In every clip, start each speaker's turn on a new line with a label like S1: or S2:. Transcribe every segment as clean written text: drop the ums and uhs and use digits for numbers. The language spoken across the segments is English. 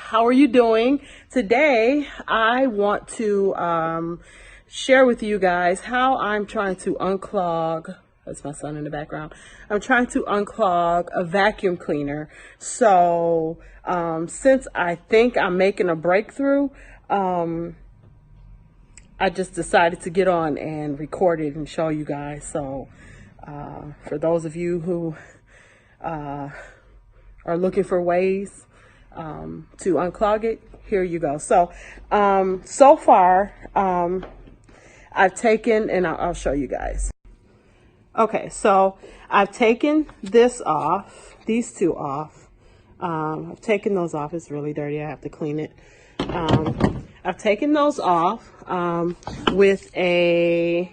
S1: how are you doing? Today I want to share with you guys how I'm trying to unclog. That's my son in the background. I'm trying to unclog a vacuum cleaner. So since I think I'm making a breakthrough, I just decided to get on and record it and show you guys. So for those of you who are looking for ways to unclog it, here you go. So so far I've taken, and I'll show you guys. Okay, so I've taken this off, these two off. I've taken those off. It's really dirty. I have to clean it. I've taken those off with a,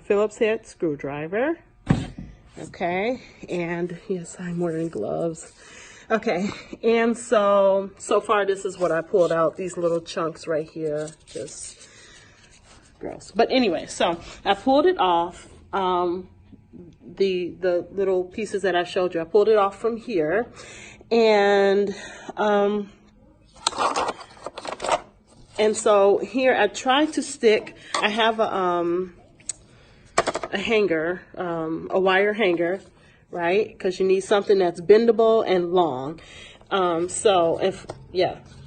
S1: Phillips head screwdriver. Okay, and yes, I'm wearing gloves. Okay, and so far this is what I pulled out, these little chunks right here, just gross. But anyway, so I pulled it off, the little pieces that I showed you, I pulled it off from here, and so here I tried to stick, I have a hanger, a wire hanger, right? Because you need something that's bendable and long.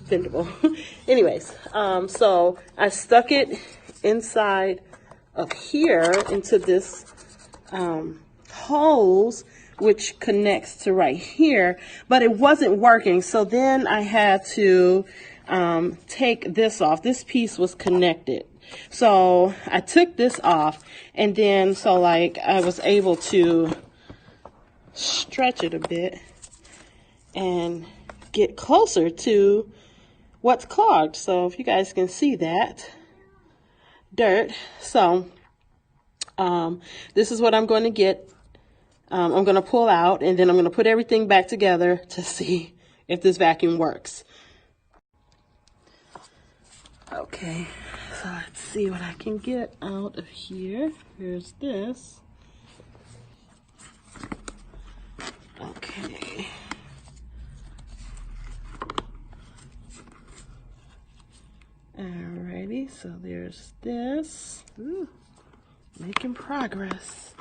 S1: Bendable. Anyways, so I stuck it inside of here into this hose, which connects to right here, but it wasn't working. So then I had to take this off. This piece was connected. So I took this off, and then I was able to stretch it a bit and get closer to what's clogged. So if you guys can see that dirt. So this is what I'm going to get. I'm going to pull out, and then I'm going to put everything back together to see if this vacuum works. Okay, so let's see what I can get out of here. Here's this. Okay. Alrighty, so there's this. Ooh, making progress.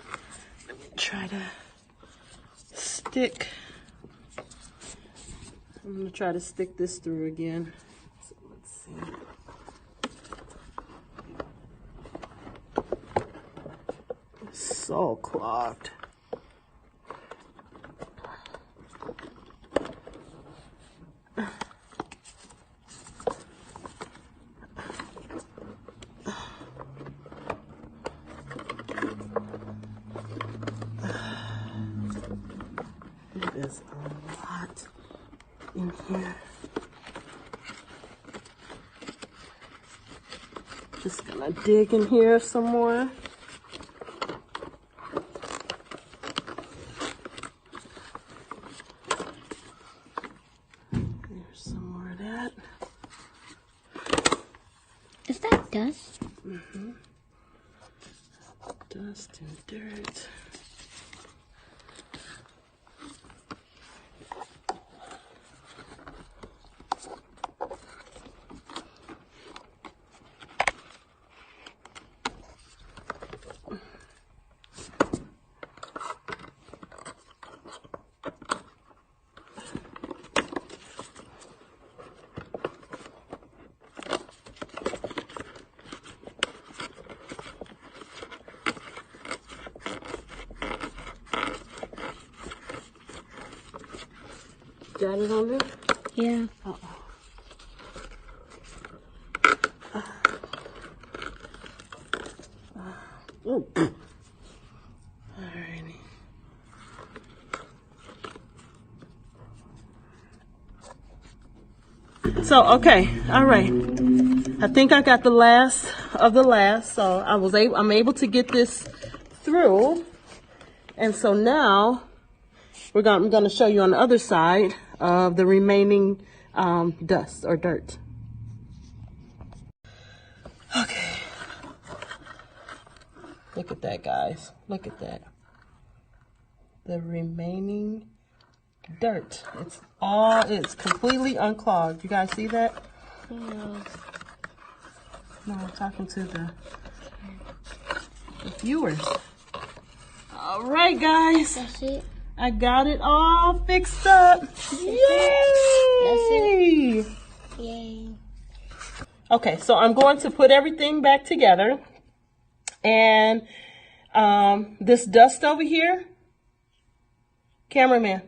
S1: Let me try to stick. I'm going to try to stick this through again. So let's see. So clogged. There's a lot in here. Just gonna dig in here some more.
S2: Is that dust?
S1: Mm-hmm. Dust and dirt. Got it on there?
S2: Yeah.
S1: Oh. Alrighty. So, okay, all right. I think I got the last of the last, so I'm able to get this through. And so now I'm going to show you on the other side of the remaining dust or dirt. Okay. Look at that, guys. Look at that. The remaining dirt. It's completely unclogged. You guys see that?
S2: No.
S1: No, I'm talking to the viewers. All right, guys.
S2: That's it.
S1: I got it all fixed up. Yay!
S2: Yay.
S1: Okay, so I'm going to put everything back together. And this dust over here, cameraman,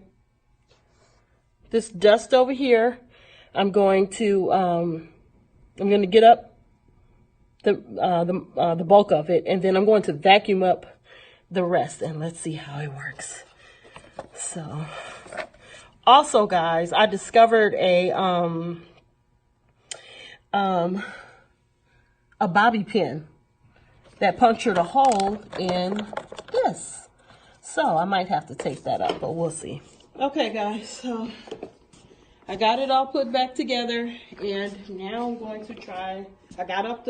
S1: this dust over here, I'm going to get up the bulk of it, and then I'm going to vacuum up the rest, and let's see how it works. So, also, guys, I discovered a bobby pin that punctured a hole in this. So I might have to take that up, but we'll see. Okay, guys, so I got it all put back together, and now I'm going to try. I got up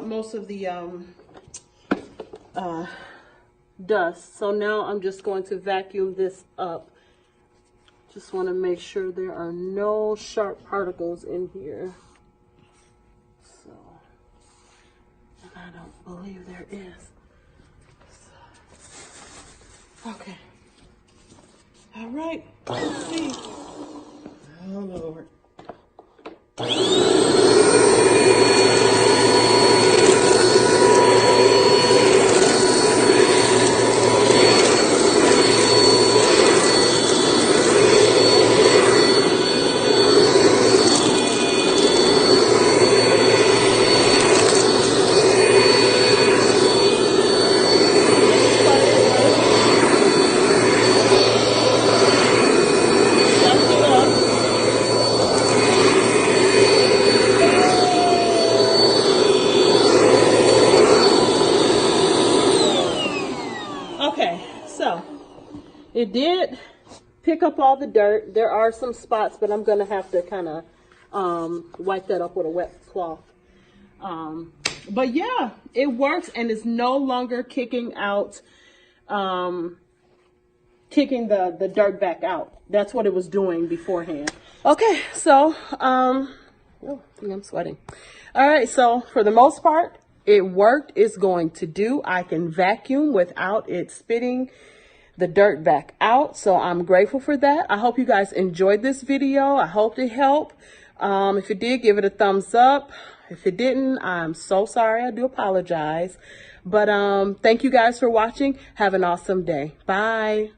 S1: most of the dust. So now I'm just going to vacuum this up. Just want to make sure there are no sharp particles in here. So, I don't believe there is. So, okay. All right. Let's see. Oh, Lord. Okay, so it did pick up all the dirt. There are some spots, but I'm gonna have to kind of wipe that up with a wet cloth. But yeah, it works, and it's no longer kicking out, kicking the dirt back out. That's what it was doing beforehand. Okay, so oh, I'm sweating. All right, so for the most part, it worked. It's going to do. I can vacuum without it spitting the dirt back out. So I'm grateful for that. I hope you guys enjoyed this video. I hope it helped. If it did, give it a thumbs up. If it didn't, I'm so sorry. I do apologize. But thank you guys for watching. Have an awesome day. Bye.